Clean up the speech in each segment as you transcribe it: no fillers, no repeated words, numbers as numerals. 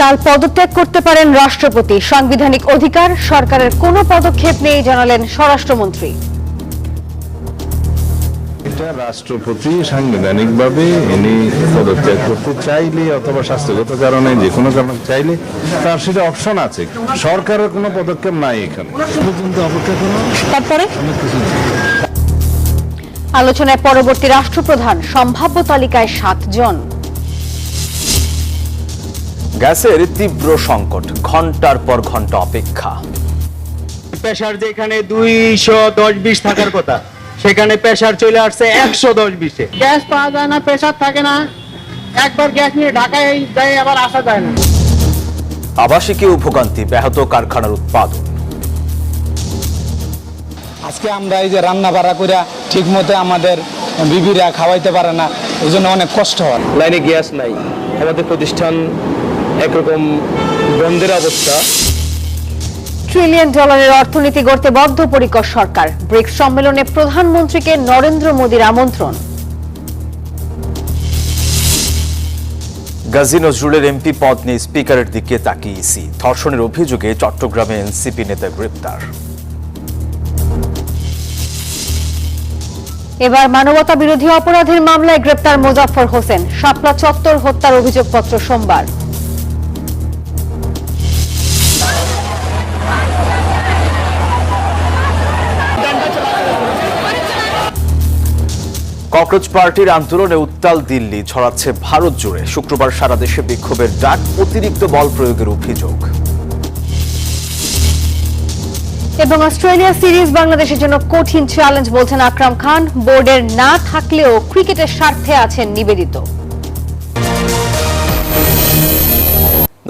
কাল পদত্যাগ করতে পারেন রাষ্ট্রপতি, সাংবিধানিক অধিকার, সরকারের কোনো পদক্ষেপ নেই জানালেন স্বরাষ্ট্রমন্ত্রী। এটা রাষ্ট্রপতি সাংবিধানিকভাবে ইনি পদত্যাগ করতে চাইলে অথবা স্বাস্থ্যগত কারণে যে কোনো কারণে চাইলে তার সেটা অপশন আছে। সরকারের কোনো পদক্ষেপ নাই এখানে পর্যন্ত অপেক্ষা করা। তারপরে আলোচনায় পরবর্তী রাষ্ট্রপ্রধান, সম্ভাব্য তালিকায় 7 জন। গ্যাসের তীব্র সংকট, ঘন্টার পর ঘন্টা অপেক্ষা। প্রেসার যেখানে 210-20 থাকার কথা সেখানে প্রেসার চলে আসছে 110-20-এ। গ্যাস পাওয়া যায় না, প্রেসার থাকে না, একবার গ্যাস নিয়ে ঢাকায় যায় আবার আসা যায় না। আবাসিকীয় ভোগান্তি, ব্যাহত কারখানার উৎপাদন। আজকে আমরা এই যে রান্না বাড়া করে ঠিক মতো আমাদের বিবিরা খাওয়াইতে পারে না, এই জন্য অনেক কষ্ট হয়। লাইনে গ্যাস নাই, আমাদের প্রতিষ্ঠান একরকম বন্ধের অবস্থা। $1 ট্রিলিয়ন অর্থনীতি গড়তে বদ্ধপরিকর সরকার, ব্রিক্স সম্মেলনে প্রধানমন্ত্রীকে নরেন্দ্র মোদীর আমন্ত্রণ। গাজী নজরুলের এমপি পদ নিয়ে স্পিকারের দিকে তাকিয়ে ইসি, ধর্ষণের অভিযোগে চট্টগ্রামে এনসিপি নেতা গ্রেপ্তার। এবার মানবতা বিরোধী অপরাধের মামলায় গ্রেপ্তার মোজাফফর হোসেন, শাপলা চত্বর হত্যার অভিযোগপত্র সোমবার। ককরোচ পার্টির আন্দোলনে উত্তাল দিল্লি, ছড়াচ্ছে ভারত জুড়ে। শুক্রবার সারা দেশে বিক্ষোভের ডাক, অতিরিক্ত বল প্রয়োগের অভিযোগ। এবং অস্ট্রেলিয়া সিরিজ বাংলাদেশের জন্য কঠিন চ্যালেঞ্জ বলছেন আকরাম খান, বোর্ডের না থাকলেও ক্রিকেটের স্বার্থে আছেন নিবেদিত।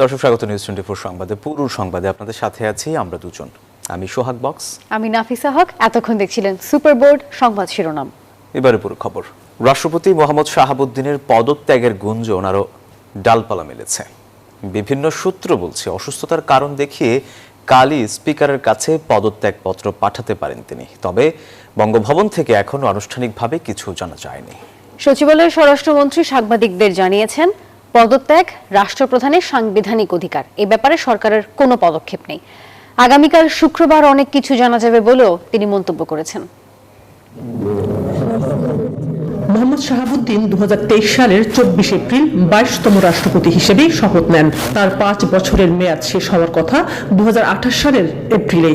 দর্শক স্বাগত নিউজ 24 সংবাদে। পুরো সংবাদে আপনাদের সাথে আছি আমরা দুজন, আমি সোহাগ বক্স, আমি নাফিসা হক। এতক্ষণ দেখছিলেন সুপার বোর্ড সংবাদ শিরোনাম। এবারে পুরো খবর। রাষ্ট্রপতি মোহাম্মদ শাহাবুদ্দিনের পদত্যাগের গুঞ্জন আরো ডালপালা মেলেছে। বিভিন্ন সূত্র বলছে অসুস্থতার কারণ দেখিয়ে কালই স্পিকারের কাছে পদত্যাগপত্র পাঠাতে পারেন তিনি, তবে বঙ্গভবন থেকে এখনো আনুষ্ঠানিকভাবে কিছু জানা যায়নি। সচিবালয়ের স্বরাষ্ট্রমন্ত্রী সাংবাদিকদের জানিয়েছেন, পদত্যাগ রাষ্ট্রপ্রধানের সাংবিধানিক অধিকার, এ ব্যাপারে সরকারের কোনো পদক্ষেপ নেই। আগামীকাল শুক্রবার অনেক কিছু জানা যাবে বলেও তিনি মন্তব্য করেছেন। মোহাম্মদ শাহাবুদ্দিন 2023 সালের 24 এপ্রিল 22তম রাষ্ট্রপতি হিসেবে শপথ নেন। তার 5 বছরের মেয়াদ শেষ হওয়ার কথা 2028 সালের এপ্রিলে।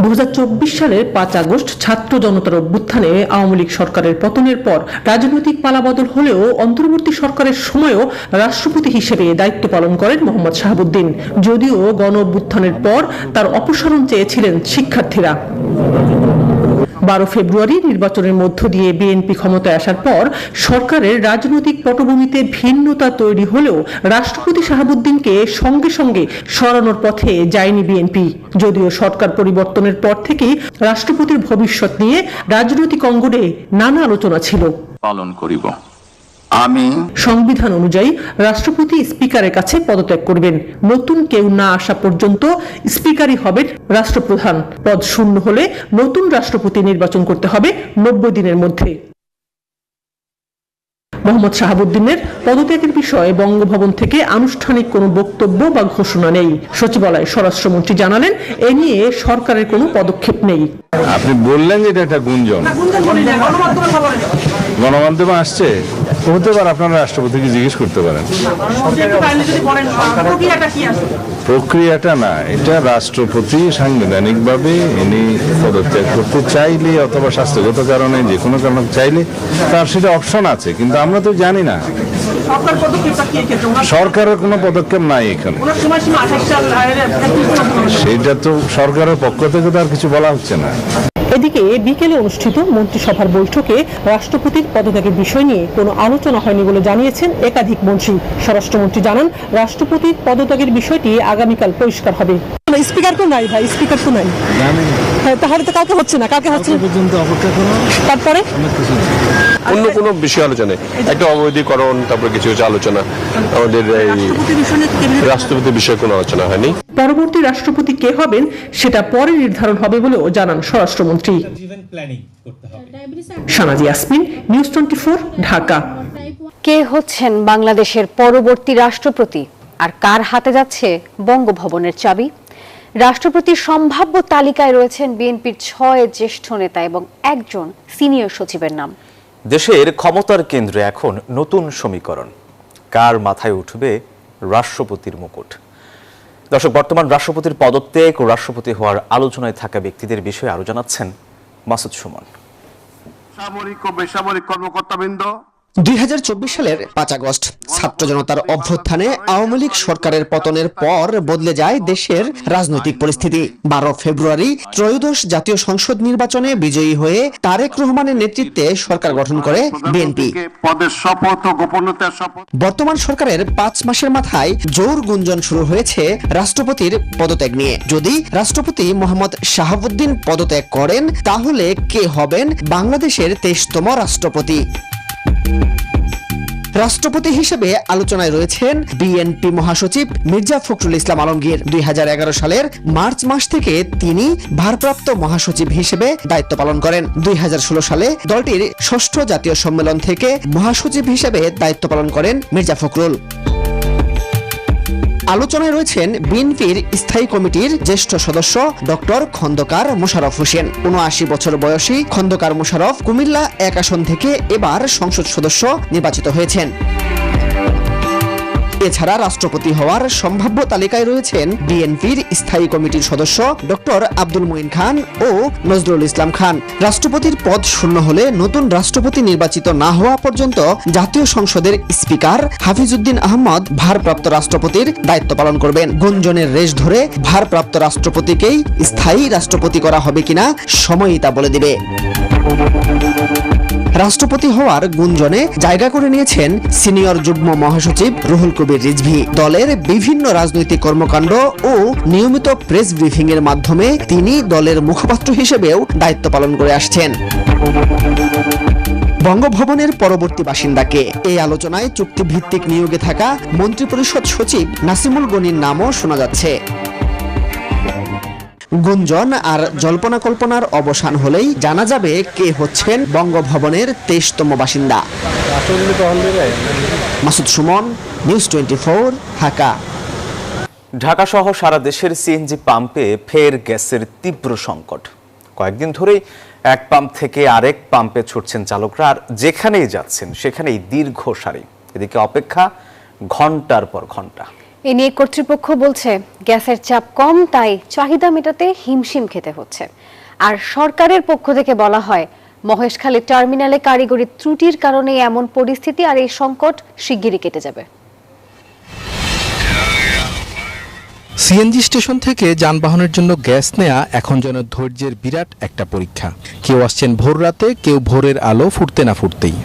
2024 সালের 5 আগস্ট ছাত্র জনতার অভ্যুত্থানে আওয়ামী লীগ সরকারের পতনের পর রাজনৈতিক পালাবদল হলেও অন্তর্বর্তী সরকারের সময়ও রাষ্ট্রপতি হিসেবে দায়িত্ব পালন করেন মোহাম্মদ শাহাবুদ্দিন। যদিও গণ অভ্যুত্থানের পর তার অপসারণ চেয়েছিলেন শিক্ষার্থীরা। 12 ফেব্রুয়ারি নির্বাচনের মধ্য দিয়ে বিএনপি ক্ষমতায় আসার পর সরকারের রাজনৈতিক পটভূমিতে ভিন্নতা তৈরি হলেও রাষ্ট্রপতি শাহাবুদ্দিনকে সঙ্গে সঙ্গে সরানোর পথে যায়নি বিএনপি। যদিও সরকার পরিবর্তনের পর থেকেই রাষ্ট্রপতির ভবিষ্যৎ নিয়ে রাজনৈতিক অঙ্গনে নানা আলোচনা ছিল। পালন করিব। আমি সংবিধান অনুযায়ী রাষ্ট্রপতি স্পিকারের কাছে পদত্যাগ করবেন। নতুন কেউ না আসা পর্যন্ত স্পিকারই হবেন রাষ্ট্রপ্রধান। পদ শূন্য হলে নতুন রাষ্ট্রপতি নির্বাচন করতে হবে 90 দিনের মধ্যে। মোহাম্মদ শাহাবুদ্দিনের পদত্যাগের বিষয়ে বঙ্গভবন থেকে আনুষ্ঠানিক কোনো বক্তব্য বা ঘোষণা নেই। সচিবালয়ে স্বরাষ্ট্রমন্ত্রী জানালেন, এ নিয়ে সরকারের কোনো পদক্ষেপ নেই। আপনি বললেন যে এটা একটা গুঞ্জন, গণমাধ্যমে আসছে, হতে পারে আপনারা রাষ্ট্রপতিকে জিজ্ঞেস করতে পারেন। প্রক্রিয়াটা না, এটা রাষ্ট্রপতি সাংবিধানিকভাবে ইনি পদত্যাগ করতে চাইলে অথবা স্বাস্থ্যগত কারণে যে কোনো কারণে চাইলে তার সেটা অপশন আছে, কিন্তু আমরা তো জানি না। সরকারের কোনো পদক্ষেপ নাই এখানে, সেটা তো সরকারের পক্ষ থেকে তো আর কিছু বলা হচ্ছে না। এদিকে বিকেলে অনুষ্ঠিত মন্ত্রিসভার বৈঠকে রাষ্ট্রপতির পদত্যাগের বিষয় নিয়ে কোনো আলোচনা হয়নি বলে জানিয়েছেন একাধিক মন্ত্রী। স্বরাষ্ট্রমন্ত্রী জানান, রাষ্ট্রপতির পদত্যাগের বিষয়টি আগামীকাল পরিষ্কার হবে। স্পিকার তো নাই ভাই, স্পিকার তো নাই, তাহলে তো কাউকে হচ্ছে না, কাউকে হচ্ছে তারপরে অন্য কোনো বিষয় আলোচনায় একটা অবৈধীকরণ, তারপরে কিছু কিছু আলোচনা, আমাদের এই রাষ্ট্রপতির বিষয়ে কোনো আলোচনা হয়নি। পরবর্তী রাষ্ট্রপতি কে হবেন সেটা পরে নির্ধারণ হবে বলেও জানান স্বরাষ্ট্রমন্ত্রী। সানাজি ইয়াসমিন, নিউজ 24, ঢাকা। কে হচ্ছেন বাংলাদেশের পরবর্তী রাষ্ট্রপতি আর কার হাতে যাচ্ছে বঙ্গভবনের চাবি? রাষ্ট্রপতির সম্ভাব্য তালিকায় রয়েছেন বিএনপির 6 জ্যেষ্ঠ নেতা এবং একজন সিনিয়র সচিবের নাম। দেশের ক্ষমতার কেন্দ্রে এখন নতুন সমীকরণ, কার মাথায় উঠবে রাষ্ট্রপতির মুকুট। দর্শক, বর্তমান রাষ্ট্রপতির পদত্যাগ ও রাষ্ট্রপতি হওয়ার আলোচনায় থাকা ব্যক্তিদের বিষয়ে আরো জানাচ্ছেন মাসুদ সুমন। সামরিক ও বেসামরিক কর্মকর্তাবৃন্দ 2024 সালের 5 আগস্ট ছাত্র জনতার অভ্যুত্থানে আওয়ামী লীগ সরকারের পতনের পর বদলে যায় দেশের রাজনৈতিক পরিস্থিতি। 12 ফেব্রুয়ারি ত্রয়োদশ জাতীয় সংসদ নির্বাচনে বিজয়ী হয়ে তারেক রহমানের নেতৃত্বে সরকার গঠন করে বিএনপি। পদের শপথ ও গোপনীয়তার শপথ। বর্তমান সরকারের 5 মাসের মাথায় জোর গুঞ্জন শুরু হয়েছে রাষ্ট্রপতির পদত্যাগ নিয়ে। যদি রাষ্ট্রপতি মোহাম্মদ শাহাবুদ্দিন পদত্যাগ করেন, তাহলে কে হবেন বাংলাদেশের 23তম রাষ্ট্রপতি? রাষ্ট্রপতি হিসেবে আলোচনায় রয়েছেন বিএনপি মহাসচিব মির্জা ফখরুল ইসলাম আলমগীর। 2011 সালের মার্চ মাস থেকে তিনি ভারপ্রাপ্ত মহাসচিব হিসেবে দায়িত্ব পালন করেন। 2016 সালে দলটির 6ষ্ঠ জাতীয় সম্মেলন থেকে মহাসচিব হিসেবে দায়িত্ব পালন করেন মির্জা ফখরুল। আলোচনায় রয়েছেন বিএনপির স্থায়ী কমিটির জ্যেষ্ঠ সদস্য ডক্টর খন্দকার মোশাররফ হোসেন। 79 বছর বয়সী খন্দকার মোশাররফ কুমিল্লা 1 আসন থেকে এবার সংসদ সদস্য নির্বাচিত হয়েছেন। এছাড়া রাষ্ট্রপতি হওয়ার সম্ভাব্য তালিকায় রয়েছেন বিএনপির স্থায়ী কমিটির সদস্য ডক্টর আব্দুল মুইন খান ও নজরুল ইসলাম খান। রাষ্ট্রপতির পদ শূন্য হলে নতুন রাষ্ট্রপতি নির্বাচিত না হওয়া পর্যন্ত জাতীয় সংসদের স্পিকার হাফিজউদ্দিন আহমদ ভারপ্রাপ্ত রাষ্ট্রপতির দায়িত্ব পালন করবেন। গুঞ্জনের রেশ ধরে ভারপ্রাপ্ত রাষ্ট্রপতিকেই স্থায়ী রাষ্ট্রপতি করা হবে কিনা সময়ই তা বলে দিবে। রাষ্ট্রপতি হওয়ার গুঞ্জনে জায়গা করে নিয়েছেন সিনিয়র যুগ্ম মহাসচিব রুহুল কবির রিজভী। দলের বিভিন্ন রাজনৈতিক কর্মকাণ্ড ও নিয়মিত প্রেস ব্রিফিং এর মাধ্যমে তিনি দলের মুখপাত্র হিসেবেও দায়িত্ব পালন করে আসছেন। বঙ্গভবনের পরবর্তী বাসিন্দাকে? এই আলোচনায় চুক্তিভিত্তিক নিয়োগে থাকা মন্ত্রিপরিষদ সচিব নাসিমুল গনির নামও শোনা যাচ্ছে। গুঞ্জন আর জল্পনা কল্পনার অবসান হলেই জানা যাবে কে হচ্ছেন বঙ্গভবনের 23তম বাসিন্দা। মাসুদ সুমন, নিউজ 24, ঢাকা। ঢাকা সহ সারা দেশের সিএনজি পাম্পে ফের গ্যাসের তীব্র সংকট। কয়েকদিন ধরেই এক পাম্প থেকে আরেক পাম্পে ছুটছেন চালকরা, আর যেখানেই যাচ্ছেন সেখানেই দীর্ঘ সারি। এদিকে অপেক্ষা ঘন্টার পর ঘন্টা। এ নিয়ে কর্তৃপক্ষ বলছে গ্যাসের চাপ কম, তাই চাহিদা মেটাতে হিমশিম খেতে হচ্ছে। আর সরকারের পক্ষ থেকে বলা হয় মহেশখালী টার্মিনালে কারিগরি ত্রুটির কারণে এমন পরিস্থিতি, আর এই সংকট শিগগিরই কেটে যাবে। সিএনজি স্টেশন থেকে যানবাহনের জন্য গ্যাস নেওয়া এখন যেন ধৈর্যের বিরাট একটা পরীক্ষা। কেউ আসছেন ভোর রাতে, কেউ ভোরের আলো ফুটতে না ফুটতেই।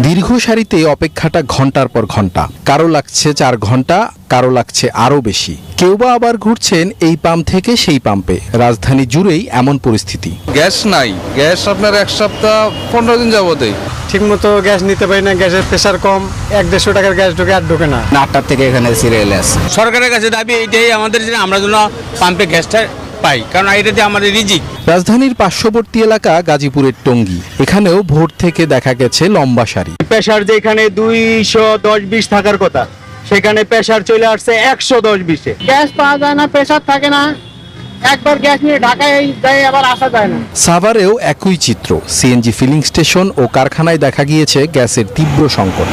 দীর্ঘ সারিতে অপেক্ষাটা ঘন্টার পর ঘন্টা। কারো লাগছে 4 ঘন্টা, কারো লাগছে আরো বেশি। কেউ বা আবার ঘুরছেন এই পাম্প থেকে সেই পাম্পে। রাজধানী জুড়েই এমন পরিস্থিতি। গ্যাস নাই, গ্যাস আপনার 1 সপ্তাহ 15 দিন যাবতেই ঠিক মতো গ্যাস নিতে পারি না, গ্যাসের প্রেসার কম, 1-150 টাকার গ্যাস ঢোকে আর ঢোকে না। 8টার থেকে এখানে সিরিয়াল আছে। সরকারের কাছে দাবি এইটাই আমাদের, যে আমরা যেন পাম্পে গ্যাসটা পাই, কারণ এটাতে আমাদের রিজিক। রাজধানীর পার্শ্ববর্তী এলাকা গাজীপুরের টঙ্গী, এখানেও ভোর থেকে দেখা গেছে লম্বা সারি। প্রেসার যেখানে 210-20 থাকার কথা, সেখানে প্রেসার চলে আসছে 110-20-এ। গ্যাস পাওয়া যায় না, প্রেসার থাকে না, একবার গ্যাস নিয়ে ঢাকায় যায় আবার আসা যায় না। সাভারেও একই চিত্র। সিএনজি ফিলিং স্টেশন ও কারখানায় দেখা গিয়েছে গ্যাসের তীব্র সংকট।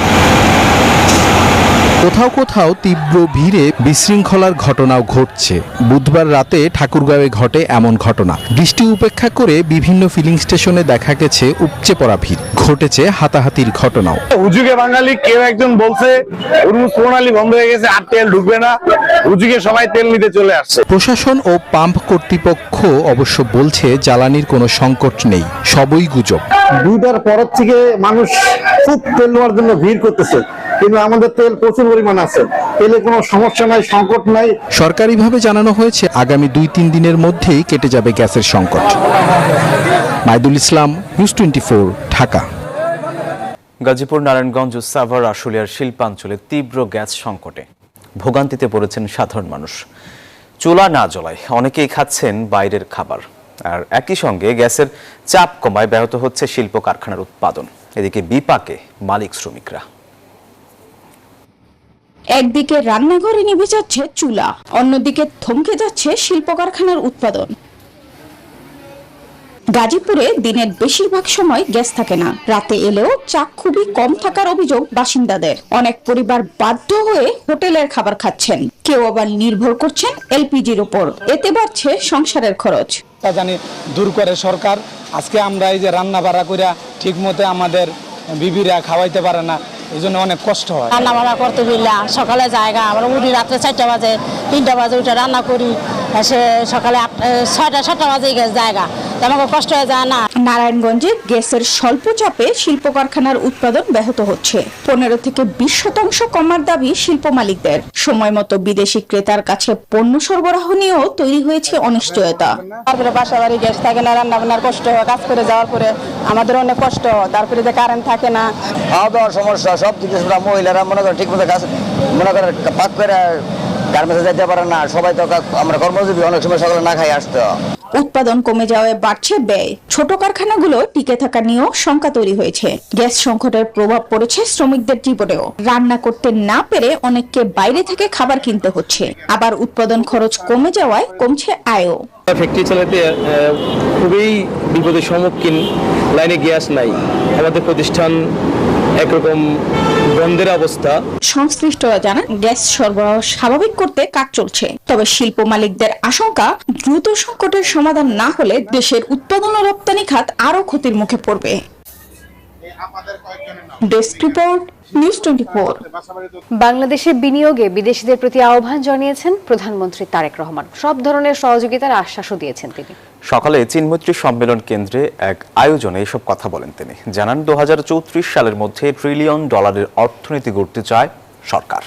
কোথাও কোথাও তীব্র ভিড়ে বিশৃঙ্খলার ঘটনাও ঘটছে। বুধবার রাতে ঠাকুরগাঁওয়ে ঘটে এমন ঘটনা। বৃষ্টি উপেক্ষা করে বিভিন্ন ফিলিং স্টেশনে দেখা গেছে উপচে পড়া ভিড়। ঘটেছে হাতাহাতির ঘটনাও। হুজুগে বাঙালি কেউ একজন বলছে উরুস প্রণালী বন্ধ হয়ে গেছে, আর তেল ঢুকবে না, হুজুগে সবাই তেল নিতে চলে আসছে। প্রশাসন ও পাম্প কর্তৃপক্ষ অবশ্য বলছে জ্বালানির কোনো সংকট নেই, সবই গুজব। 2টার পর থেকে মানুষ খুব তেল নেওয়ার জন্য ভিড় করতেছে, কিন্তু আমাদের তেল প্রচুর পরিমাণ আছে, তেলে কোনো সমস্যা নাই, সংকট নাই। সরকারিভাবে জানানো হয়েছে আগামী 2-3 দিনের মধ্যেই কেটে যাবে গ্যাসের সংকট। মাইদুল ইসলাম, নিউজ 24, ঢাকা। গাজীপুর, নারায়ণগঞ্জ, সাভার, আশুলিয়ার শিল্পাঞ্চলে তীব্র গ্যাস সংকটে ভোগান্তিতে পড়েছেন সাধারণ মানুষ। চুলা না জ্বলায় অনেকেই খাচ্ছেন বাইরের খাবার, আর একই সঙ্গে গ্যাসের চাপ কমায় ব্যাহত হচ্ছে শিল্প কারখানার উৎপাদন। এদিকে বিপাকে মালিক শ্রমিকরা। একদিকে রান্নাঘরে নিভে যাচ্ছে চুলা, অন্যদিকে থমকে যাচ্ছে শিল্প কারখানার উৎপাদন। গাজীপুরে দিনের বেশিরভাগ সময় গ্যাস থাকে না, রাতে এলেও চাপ খুবই কম থাকার অভিযোগ বাসিন্দাদের। অনেক পরিবার বাধ্য হয়ে হোটেলের খাবার খাচ্ছেন, কেউ আবার নির্ভর করছেন এলপিজির উপর। এতে বাড়ছে সংসারের খরচ। তা জানি দূর করে সরকার। আজকে আমরা এই যে রান্না বাড়া করে ঠিক মতো আমাদের বিবিরা খাওয়াইতে পারে না, এই জন্য অনেক কষ্ট হয়। রান্না বাড়া করতে দিলা সকালে জায়গা আমরা উঠি রাত্রে 4টা বাজে 3টা বাজে উঠে রান্না করি, সে সকালে 6টা 7টা বাজে গেছে জায়গা, আমাকে কষ্ট হয়ে যায় না। নারায়ণগঞ্জে গ্যাসের স্বল্প চাপে শিল্প কারখানার উৎপাদন ব্যাহত হচ্ছে। 15 থেকে 20% কমার দাবি শিল্প মালিকদের। সময় মতো বিদেশি ক্রেতার কাছে পণ্য সরবরাহ নিয়েও তৈরি হয়েছে অনিশ্চয়তা। তারপরে বাসা বাড়ি গ্যাস থাকে না, রান্না বান্নার কষ্ট হয়, কাজ করে যাওয়ার পরে আমাদের অনেক কষ্ট। তারপরে যে কারেন্ট থাকে না, খাওয়া দাওয়ার সমস্যা, সব দিকে মহিলারা মনে করে ঠিক মতো কাজ মনে করে পাক করে গার্মেন্টসে যেতে পারে না। সবাই তো আমরা কর্মজীবী, অনেক সময় সকালে না খাই আসতে। উৎপাদন কমে যাওয়ায় বাড়ছে ব্যয়। ছোট কারখানাগুলো টিকে থাকা নিয়েও শঙ্কা তৈরি হয়েছে। গ্যাস সংকটের প্রভাব পড়েছে শ্রমিকদের জীবনেও। রান্না করতে না পেরে অনেককে বাইরে থেকে খাবার কিনতে হচ্ছে। আবার উৎপাদন খরচ কমে যাওয়ায় কমছে আয়ও। ফ্যাক্টরি চালাতে খুবই বিপদের সম্মুখীন। লাইনে গ্যাস নাই, আমাদের প্রতিষ্ঠান একরকম বন্ধের অবস্থা। সংশ্লিষ্টরা জানান গ্যাস সরবরাহ স্বাভাবিক করতে কাজ চলছে, তবে শিল্প মালিকদের আশঙ্কা দ্রুত সংকটের সমাধান না হলে দেশের উৎপাদন ও রপ্তানি খাত আরো ক্ষতির মুখে পড়বে। Desk report, news 24। বাংলাদেশে বিনিয়োগে বিদেশিদের প্রতি আহ্বান জানিয়েছেন প্রধানমন্ত্রী তারেক রহমান। সব ধরনের সহযোগিতার আশ্বাসও দিয়েছেন তিনি। সকালে চীনমৈত্রী সম্মেলন কেন্দ্রে এক আয়োজনে এসব কথা বলেন তিনি। জানান 2034 সালের মধ্যে $1 ট্রিলিয়ন অর্থনীতি গড়তে চায় সরকার।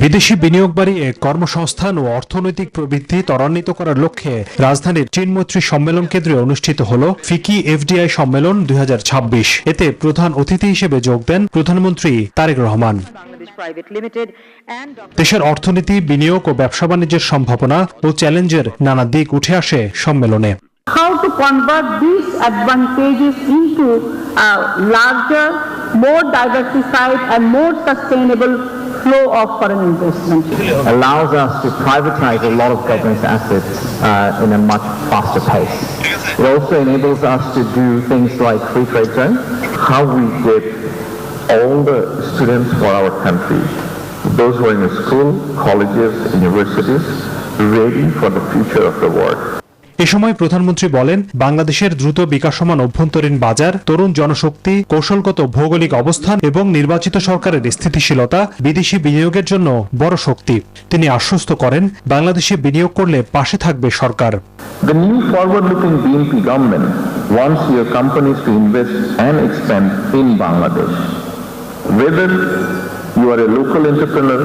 বিদেশি বিনিয়োগ বাড়িয়ে কর্মসংস্থান ও অর্থনৈতিক প্রবৃদ্ধি ত্বরান্বিত করার লক্ষ্যে রাজধানীর চীনমৈত্রী সম্মেলন কেন্দ্রে অনুষ্ঠিত হল ফিকি এফডিআই সম্মেলন 2026। এতে প্রধান অতিথি হিসেবে যোগ দেন প্রধানমন্ত্রী তারেক রহমান। দেশের অর্থনীতি, বিনিয়োগ ও ব্যবসা বাণিজ্যের সম্ভাবনা ও চ্যালেঞ্জের নানা দিক উঠে আসে সম্মেলনে। How to convert these advantages into a larger, more diversified and more sustainable flow of foreign investment. Allows us to privatize a lot of government assets in a much faster pace. It also enables us to do things like free trade zone, how we get all the students for our country, those who are in the school, colleges, universities, ready for the future of the world. এ সময় প্রধানমন্ত্রী বলেন, বাংলাদেশের দ্রুত বিকাশমান অভ্যন্তরীণ বাজার, তরুণ জনশক্তি, কৌশলগত ভৌগোলিক অবস্থান এবং নির্বাচিত সরকারের স্থিতিশীলতা বিদেশি বিনিয়োগের জন্য বড় শক্তি। তিনি আশ্বস্ত করেন, বাংলাদেশে বিনিয়োগ করলে পাশে থাকবে সরকার। The new forward-looking BNP government wants your companies to invest and expand in Bangladesh. Whether you are a local entrepreneur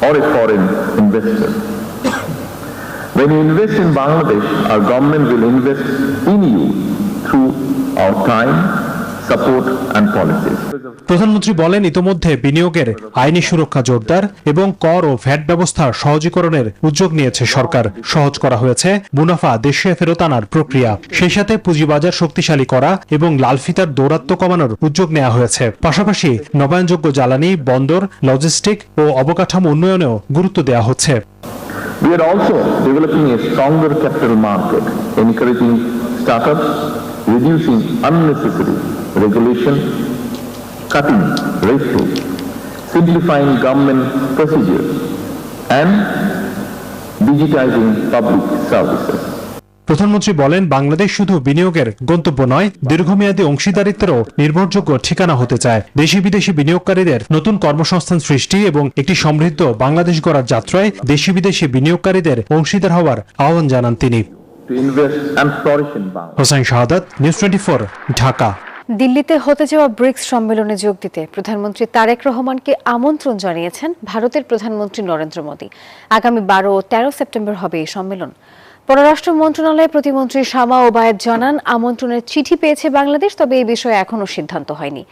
or a foreign investor. When you invest in Bangladesh, our government will invest in you through our time, support and policies. প্রধানমন্ত্রী বলেন, ইতোমধ্যে বিনিয়োগের আইনি সুরক্ষা জোরদার এবং কর ও VAT ব্যবস্থা সহজীকরণের উদ্যোগ নিয়েছে সরকার। সহজ করা হয়েছে মুনাফা দেশে ফেরত আনার প্রক্রিয়া। সেই সাথে পুঁজিবাজার শক্তিশালী করা এবং লালফিতার দৌরাত্ম্য কমানোর উদ্যোগ নেওয়া হয়েছে। পাশাপাশি নবায়নযোগ্য জ্বালানি, বন্দর, লজিস্টিক ও অবকাঠামো উন্নয়নেও গুরুত্ব দেওয়া হচ্ছে। We are also developing a stronger capital market, encouraging startups, reducing unnecessary regulation, cutting red tape, simplifying government procedures, and digitizing public services. প্রধানমন্ত্রী বলেন, বাংলাদেশ শুধু বিনিয়োগের গন্তব্য নয়, দীর্ঘমেয়াদী অংশীদারিত্বেরও নির্ভরযোগ্য ঠিকানা হতে চায়। দেশি বিদেশি বিনিয়োগকারীদের নতুন কর্মসংস্থান সৃষ্টি এবং একটি সমৃদ্ধ বাংলাদেশ গড়ার যাত্রায় দেশি বিদেশি বিনিয়োগকারীদের অংশীদার হওয়ার আহ্বান জানান তিনি। হোসেন শাহাদাত, নিউজ 24, ঢাকা। দিল্লিতে হতে যাওয়া ব্রিক্স সম্মেলনে যোগ দিতে প্রধানমন্ত্রী তারেক রহমানকে আমন্ত্রণ জানিয়েছেন ভারতের প্রধানমন্ত্রী নরেন্দ্র মোদী। আগামী 12 ও 13 সেপ্টেম্বর হবে এই সম্মেলন। পররাষ্ট্র মন্ত্রণালয়ের প্রতিমন্ত্রী শামা ওবায়েদ জানান, আমন্ত্রণের চিঠি পেয়েছে বাংলাদেশ, তবে এই বিষয়ে এখনো সিদ্ধান্ত হয়নি।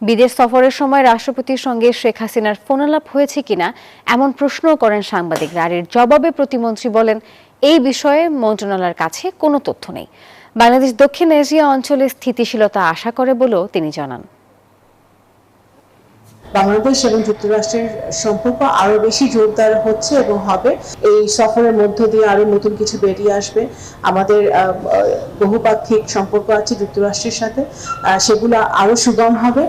বিদেশ সফরের সময় রাষ্ট্রপতির সঙ্গে শেখ হাসিনার ফোনালাপ হয়েছে কিনা এমন প্রশ্নও করেন সাংবাদিকরা। আর এর জবাবে প্রতিমন্ত্রী বলেন, এই বিষয়ে মন্ত্রণালয়ের কাছে কোনো তথ্য নেই। বাংলাদেশ দক্ষিণ এশিয়া অঞ্চলে স্থিতিশীলতা আশা করে বলেও তিনি জানান। বাংলাদেশ এবং যুক্তরাষ্ট্রের সম্পর্ক আরো বেশি জোরদার হচ্ছে এবং হবে। এই সফরের মধ্য দিয়ে আরো নতুন কিছু বেরিয়ে আসবে। আমাদের বহুপাক্ষিক সম্পর্ক আছে যুক্তরাষ্ট্রের সাথে, সেগুলো আরো সুগম হবে।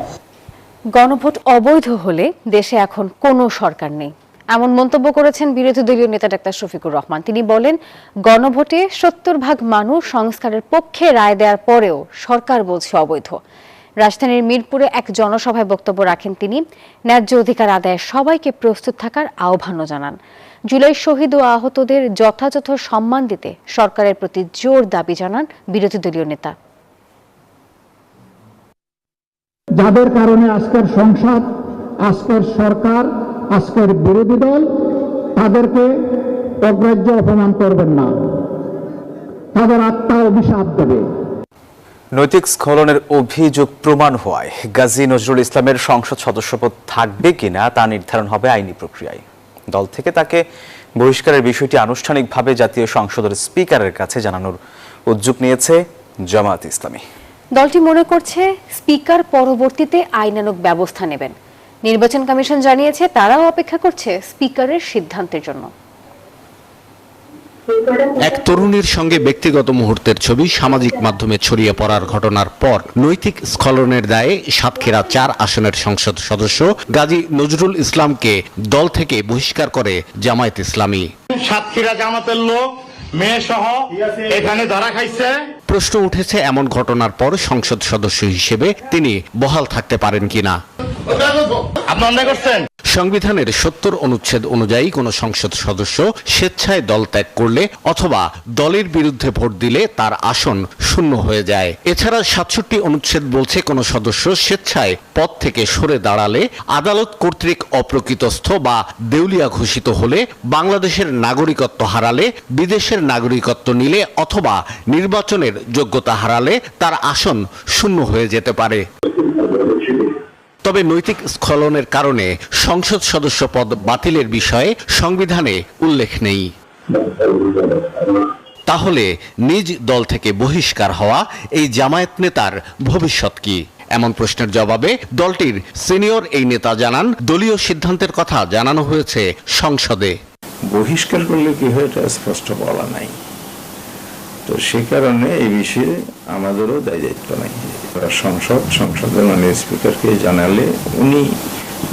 গণভোট অবৈধ হলে দেশে এখন কোনো সরকার নেই, এমন মন্তব্য করেছেন বিরোধী দলীয় নেতা ডাক্তার শফিকুর রহমান। তিনি বলেন, গণভোটে 70% মানুষ সংস্কারের পক্ষে রায় দেওয়ার পরেও সরকার বলছে অবৈধ। রাজধানীর মিরপুরে এক জনসভায় বক্তব্য রাখেন তিনি। ন্যায্য অধিকার আদায়ে সবাইকে প্রস্তুত থাকার আহ্বানও জানান। জুলাই শহীদ ও আহতদের যথাযথ সম্মান দিতে সরকারের প্রতি জোর দাবি জানান বিরোধী দলীয় নেতা। যাদের কারণে আজকের সংসদ, আজকের সরকার, আজকের বিরোধী দল তাদেরকে অগ্রাহ্য অপমান করবেন না, তাদের আত্মা অভিশাপ দেবে। নৈতিক স্খলনের অভিযোগ প্রমাণ হওয়ায় গাজী নজরুল ইসলামের সংসদ সদস্যপদ থাকবে কিনা তা নির্ধারণ হবে আইনি প্রক্রিয়ায়। দল থেকে তাকে বহিষ্কারের বিষয়টি আনুষ্ঠানিকভাবে জাতীয় সংসদের স্পিকারের কাছে জানানোর উদ্যোগ নিয়েছে জামায়াত ইসলামী। দলটি মনে করছে স্পিকার পরবর্তীতে আইনানুগ ব্যবস্থা নেবেন। নির্বাচন কমিশন জানিয়েছে তারাও অপেক্ষা করছে স্পিকারের সিদ্ধান্তের জন্য। এক তরুণীর সঙ্গে ব্যক্তিগত মুহূর্তের ছবি সামাজিক মাধ্যমে ছড়িয়ে পড়ার ঘটনার পর নৈতিক স্খলনের দায়ে সাতক্ষীরা 4 আসনের সংসদ সদস্য গাজী নজরুল ইসলামকে দল থেকে বহিষ্কার করে জামায়াত ইসলামী। সাতক্ষীরা জামাতের লোক মেয়ে সহ এখানে ধরা খাইছে। প্রশ্ন উঠেছে এমন ঘটনার পর সংসদ সদস্য হিসেবে তিনি বহাল থাকতে পারেন কিনা। সংবিধানের 70 অনুচ্ছেদ অনুযায়ী কোন সংসদ সদস্য স্বেচ্ছায় দল ত্যাগ করলে অথবা দলের বিরুদ্ধে ভোট দিলে তার আসন শূন্য হয়ে যায়। এছাড়া 67 অনুচ্ছেদ বলছে কোন সদস্য স্বেচ্ছায় পদ থেকে সরে দাঁড়ালে, আদালত কর্তৃক অপ্রকৃতস্থ বা দেউলিয়া ঘোষিত হলে, বাংলাদেশের নাগরিকত্ব হারালে, বিদেশের নাগরিকত্ব নিলে অথবা নির্বাচনের যোগ্যতা হারালে তার আসন শূন্য হয়ে যেতে পারে। তবে নৈতিক স্খলনের কারণে সংসদ সদস্য পদ বাতিলের বিষয়ে সংবিধানে উল্লেখ নেই। তাহলে নিজ দল থেকে বহিষ্কার হওয়া এই জামায়াত নেতার ভবিষ্যৎ কি? এমন প্রশ্নের জবাবে দলটির সিনিয়র এই নেতা জানান, দলীয় সিদ্ধান্তের কথা জানানো হয়েছে সংসদে। বহিষ্কার করলে কি হয় এটা স্পষ্ট বলা নাই, তো সে কারণে এই বিষয়ে আমাদেরও দায়িত্ব নাই। সংসদের মাননীয় স্পিকারকে জানালে উনি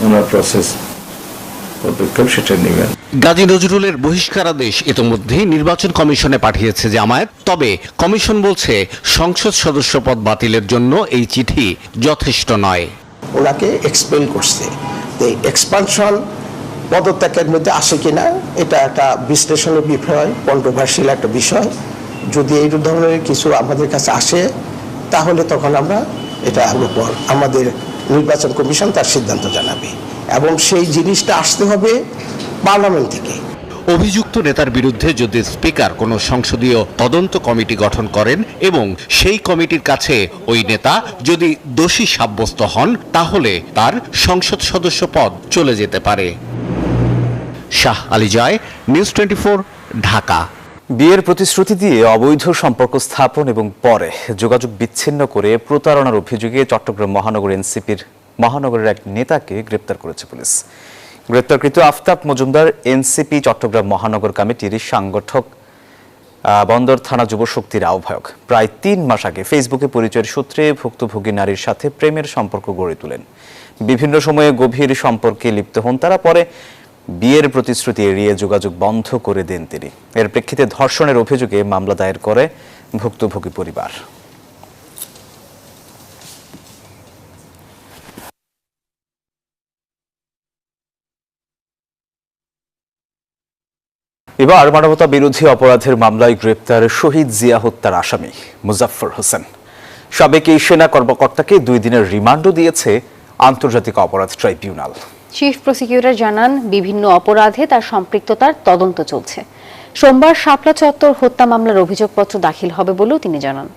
ওনার প্রসেস পদক্ষেপ সেটা নেবেন। গাজী নজরুলের বহিষ্কারাদেশ ইতিমধ্যে নির্বাচন কমিশনে পাঠিয়েছে জামায়াত। তবে কমিশন বলছে সংসদ সদস্য পদ বাতিলের জন্য এই চিঠি যথেষ্ট নয়। ওনাকে এক্সপেল করছে, এক্সপানশন পদত্যাগের মধ্যে আসে কিনা এটা একটা বিশ্লেষণের বিষয়, কন্ট্রোভার্সিয়াল একটা বিষয়। যদি এই ধরনের কিছু আমাদের কাছে আসে তাহলে তখন আমরা এটার উপর আমাদের নির্বাচন কমিশন তার সিদ্ধান্ত জানাবে এবং সেই জিনিসটা আসতে হবে পার্লামেন্ট থেকে। অভিযুক্ত নেতার বিরুদ্ধে যদি স্পিকার কোনো সংসদীয় তদন্ত কমিটি গঠন করেন এবং সেই কমিটির কাছে ওই নেতা যদি দোষী সাব্যস্ত হন তাহলে তার সংসদ সদস্য পদ চলে যেতে পারে। শাহ আলী জয়, নিউজ 24, ঢাকা। বিয়ের প্রতিশ্রুতি দিয়ে অবৈধ সম্পর্ক স্থাপন এবং পরে যোগাযোগ বিচ্ছিন্ন করে প্রতারণার অভিযোগে চট্টগ্রাম মহানগর এনসিপির মহানগরের এক নেতাকে গ্রেপ্তার করেছে পুলিশ। গ্রেপ্তারকৃত আফতাব মজুমদার এনসিপি চট্টগ্রাম মহানগর কমিটির সাংগঠক, বন্দর থানা যুব শক্তির আহ্বায়ক। প্রায় 3 মাস আগে ফেসবুকে পরিচয়ের সূত্রে ভুক্তভোগী নারীর সাথে প্রেমের সম্পর্ক গড়ে তোলেন। বিভিন্ন সময়ে গভীর সম্পর্কে লিপ্ত হন তারা। পরে বিয়ের প্রতিশ্রুতি এড়িয়ে যোগাযোগ বন্ধ করে দেন তিনি। এর প্রেক্ষিতে ধর্ষণের অভিযোগে মামলা দায়ের করে ভুক্তভোগী পরিবার। এবার মানবতা বিরোধী অপরাধের মামলায় গ্রেপ্তার শহীদ জিয়া হত্যার আসামি মুজাফফর হোসেন। সাবেক এই সেনা কর্মকর্তাকে 2 দিনের রিমান্ডও দিয়েছে আন্তর্জাতিক অপরাধ ট্রাইব্যুনাল। চিফ প্রসিকিউটর জানান, বিভিন্ন অপরাধে তার সম্পৃক্ততার তদন্ত চলছে। সোমবার শাপলা চত্বর হত্যা মামলার অভিযোগপত্র দাখিল হবে বলেও তিনি জানান।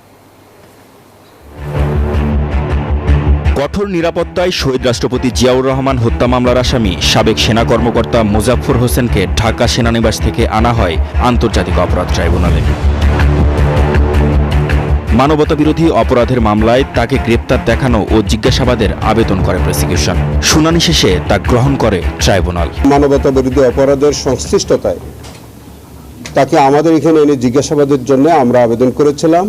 কঠোর নিরাপত্তায় শহীদ রাষ্ট্রপতি জিয়াউর রহমান হত্যা মামলার আসামি সাবেক সেনা কর্মকর্তা মুজাফফর হোসেনকে ঢাকা সেনানিবাস থেকে আনা হয় আন্তর্জাতিক অপরাধ ট্রাইব্যুনালে। মানবতাবিরোধী অপরাধের মামলায় তাকে গ্রেপ্তার দেখানো ও জিজ্ঞাসাবাদের আবেদন করে প্রসিকিউশন। শুনানি শেষে তা গ্রহণ করে ট্রাইব্যুনাল। মানবতা বিরোধী অপরাধের সংশ্লিষ্টতায় তাকে আমাদের এখানে এনে জিজ্ঞাসাবাদের জন্য আমরা আবেদন করেছিলাম।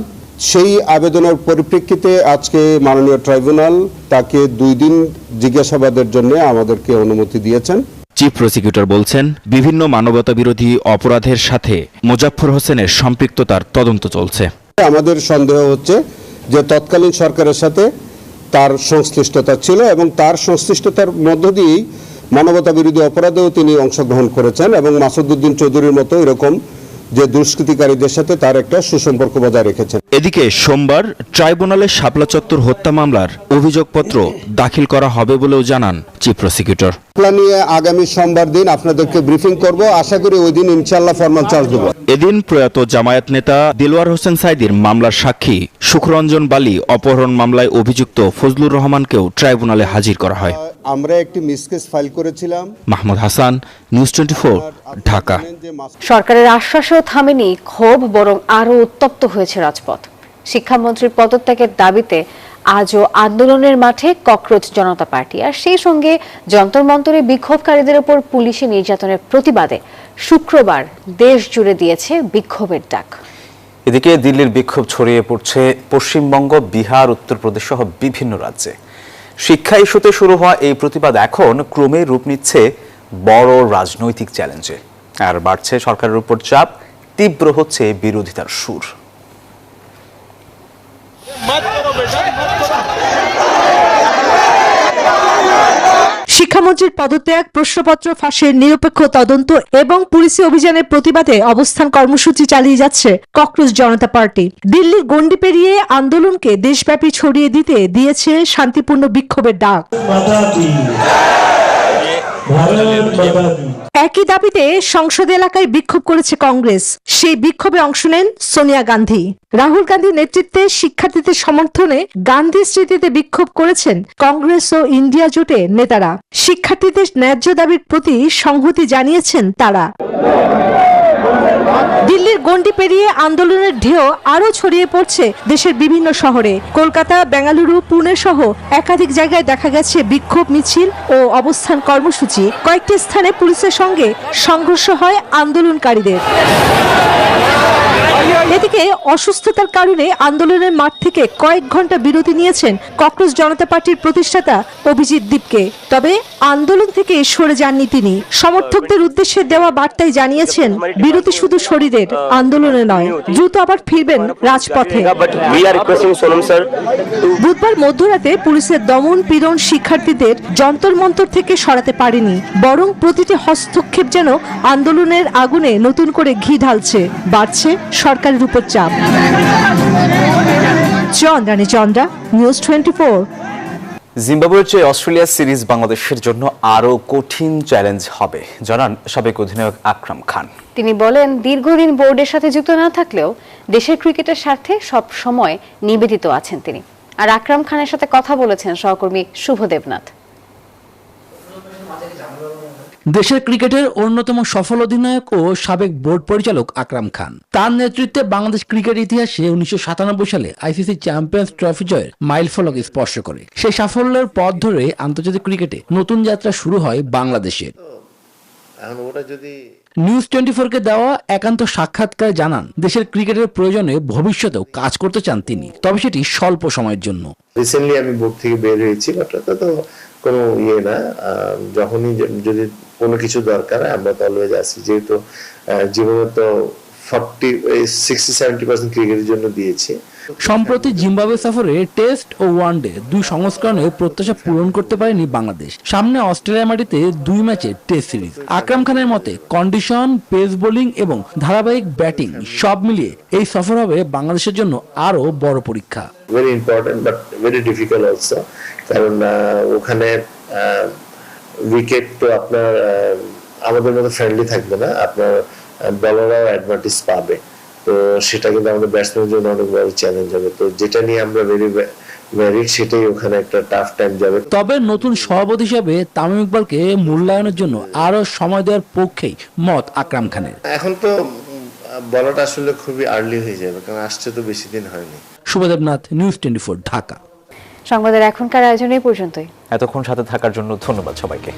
সেই আবেদনের পরিপ্রেক্ষিতে আজকে মাননীয় ট্রাইব্যুনাল তাকে 2 দিন জিজ্ঞাসাবাদের জন্য আমাদেরকে অনুমতি দিয়েছেন। চিফ প্রসিকিউটর বলছেন, বিভিন্ন মানবতাবিরোধী অপরাধের সাথে মোজাফফর হোসেনের সম্পৃক্ততার তদন্ত চলছে। আমাদের সন্দেহ হচ্ছে যে তৎকালীন সরকারের সাথে তার সংশ্লিষ্টতা ছিল এবং তার সংশ্লিষ্টতার মধ্য দিয়েই মানবতা বিরোধী অপরাধেও তিনি অংশগ্রহণ করেছেন এবং মাসুদউদ্দিন চৌধুরীর মতো এরকম যে দুষ্কৃতিকারীদের সাথে তার একটা সুসম্পর্ক বজায় রেখেছেন। এদিকে সোমবার ট্রাইব্যুনালে শাপলা চত্বর হত্যা মামলার অভিযোগপত্র দাখিল করা হবে বলেও জানান চিফ প্রসিকিউটর। নিয়ে আগামী সোমবার দিন আপনাদেরকে ব্রিফিং করব, আশা করি ওই দিন ইনশাআল্লাহ ফরমাল চার্জ দেব। এদিন প্রয়াত জামায়াত নেতা দিলওয়ার হোসেন সাইদির মামলার সাক্ষী সুখরঞ্জন বালি অপহরণ মামলায় অভিযুক্ত ফজলুর রহমানকেও ট্রাইব্যুনালে হাজির করা হয়। আমরা একটি মিসকেস ফাইল করেছিলাম। মাহমুদ হাসান, নিউজ 24, ঢাকা। সরকারের আশ্বাসেও থামেনি ক্ষোভ, বরং আরও উত্তপ্ত হয়েছে রাজপথ। শিক্ষামন্ত্রীর পদত্যাগের দাবিতে আজও আন্দোলনের মাঠে ককরোচ জনতা পার্টি, আর সেই সঙ্গে যন্তর মন্তরে বিক্ষোভকারীদের উপর পুলিশি নির্যাতনের প্রতিবাদে শুক্রবার দেশ জুড়ে দিয়েছে বিক্ষোভের ডাক। এদিকে দিল্লির বিক্ষোভ ছড়িয়ে পড়ছে পশ্চিমবঙ্গ, বিহার, উত্তরপ্রদেশ সহ বিভিন্ন রাজ্যে। শিক্ষা ইস্যুতে শুরু হওয়া এই প্রতিবাদ এখন ক্রমে রূপ নিচ্ছে বড় রাজনৈতিক চ্যালেঞ্জে, আর বাড়ছে সরকারের উপর চাপ, তীব্র হচ্ছে বিরোধিতার সুর। শিক্ষামন্ত্রীর পদত্যাগ, প্রশ্নপত্র ফাঁসের নিরপেক্ষ তদন্ত এবং পুলিশি অভিযানের প্রতিবাদে অবস্থান কর্মসূচি চালিয়ে যাচ্ছে ককরোচ জনতা পার্টি। দিল্লির গণ্ডি পেরিয়ে আন্দোলনকে দেশব্যাপী ছড়িয়ে দিতে দিয়েছে শান্তিপূর্ণ বিক্ষোভের ডাক। একই দাবিতে সংসদ এলাকায় বিক্ষোভ করেছে কংগ্রেস। সেই বিক্ষোভে অংশ নেন সোনিয়া গান্ধী। রাহুল গান্ধীর নেতৃত্বে শিক্ষার্থীদের সমর্থনে গান্ধী স্মৃতিতে বিক্ষোভ করেছেন কংগ্রেস ও ইন্ডিয়া জোটের নেতারা। শিক্ষার্থীদের ন্যায্য দাবির প্রতি সংহতি জানিয়েছেন তারা। দিল্লির গণ্ডি পেরিয়ে আন্দোলনের ঢেউ আরো ছড়িয়ে পড়ছে দেশের বিভিন্ন শহরে। কলকাতা, বেঙ্গালুরু, পুনে সহ একাধিক জায়গায় দেখা গেছে বিক্ষোভ মিছিল ও অবস্থান কর্মসূচি। কয়েকটি স্থানে পুলিশের সঙ্গে সংঘর্ষ হয় আন্দোলনকারীদের। এদিকে অসুস্থতার কারণে আন্দোলনের মাঠ থেকে কয়েক ঘন্টা বিরতি নিয়েছেন ককরোচ জনতা পার্টির প্রতিষ্ঠাতা অভিজিৎ দীপকে। তবে আন্দোলন থেকে সরে যাননি তিনি। সমর্থকদের উদ্দেশ্যে দেওয়া বার্তায় জানিয়েছেন, বিরতি শুধু শরীরের, আন্দোলনে নয়, দ্রুত আবার ফিরবেন রাজপথে। বুধবার মধ্যরাতে পুলিশের দমন পীড়ন শিক্ষার্থীদের যন্তর মন্তর থেকে সরাতে পারেনি, বরং প্রতিটি হস্তক্ষেপ যেন আন্দোলনের আগুনে নতুন করে ঘি ঢালছে। বাড়ছে সরকারের উপর চাপ। চন্দ্রা, নিউজ 24। জিম্বাবুয়ের চেয়ে অস্ট্রেলিয়া সিরিজ বাংলাদেশের জন্য আরো কঠিন চ্যালেঞ্জ হবে, জানান সাবেক অধিনায়ক আকরাম খান। তিনি বলেন, দীর্ঘদিন বোর্ডের সাথে যুক্ত না থাকলেও দেশের ক্রিকেটের স্বার্থে সব সময় নিবেদিত আছেন তিনি। আর আকরাম খানের সাথে কথা বলেছেন সহকর্মী শুভ দেবনাথ। দেশের ক্রিকেটের অন্যতম সফল অধিনায়ক ও সাবেক বোর্ড পরিচালক আকরাম খান। তার নেতৃত্বে বাংলাদেশ ক্রিকেট ইতিহাসে 1997 সালে আইসিসি চ্যাম্পিয়ন্স ট্রফি জয়ের মাইলফলক স্পর্শ করে। সেই সাফল্যের পথ ধরে আন্তর্জাতিক ক্রিকেটে নতুন যাত্রা শুরু হয় বাংলাদেশের। নিউজ 24-কে দেওয়া একান্ত সাক্ষাৎকারে জানান, দেশের ক্রিকেটের প্রয়োজনে ভবিষ্যতেও কাজ করতে চান তিনি, তবে সেটি স্বল্প সময়ের জন্য। রিসেন্টলি আমি বোর্ড থেকে বের হয়েছি, বাট এটা তো কোনো না, যখনই যদি কোনো কিছু দরকার আমরা তো অলওয়েজ আসি, যেহেতু জীবনে তো 60-70% ক্রিকেটের জন্য দিয়েছি। সম্প্রতি জিম্বাবুয়ে সফরে টেস্ট ও ওয়ানডে দুই সংস্করণে প্রত্যাশা পূরণ করতে পারেনি বাংলাদেশ। সামনে অস্ট্রেলিয়া মাটিতে 2 ম্যাচের টেস্ট সিরিজ। আকরাম খানের মতে কন্ডিশন, পেস বোলিং এবং ধারাবাহিক ব্যাটিং সব মিলিয়ে এই সফর হবে বাংলাদেশের জন্য আরো বড় পরীক্ষা। Very important but very difficult also, কারণ ওখানে উইকেট তো আপনার আমাদের মতো ফ্রেন্ডলি থাকবে না, আপনার বলাররাও অ্যাডভান্টেজ পাবে, তো সেটা কিন্তু আমাদের ব্যাটসম্যানের জন্য অনেক বড় চ্যালেঞ্জ হবে। তো যেটা নিয়ে আমরা ভেরি সেটাই ওখানে একটা টাফ টাইম যাবে। তবে নতুন সভাপতি হিসেবে তামিম ইকবালকে মূল্যায়নের জন্য আরো সময় দেওয়ার পক্ষেই মত আকরাম খানের। এখন তো বলাটা আসলে খুবই আর্লি হয়ে যাবে, কারণ আসছে তো বেশি দিন হয়নি। শুভদেবনাথ, নিউজ 24, ঢাকা। সংবাদের এখনকার আয়োজনে পর্যন্তই। এতক্ষণ সাথে থাকার জন্য ধন্যবাদ সবাইকে।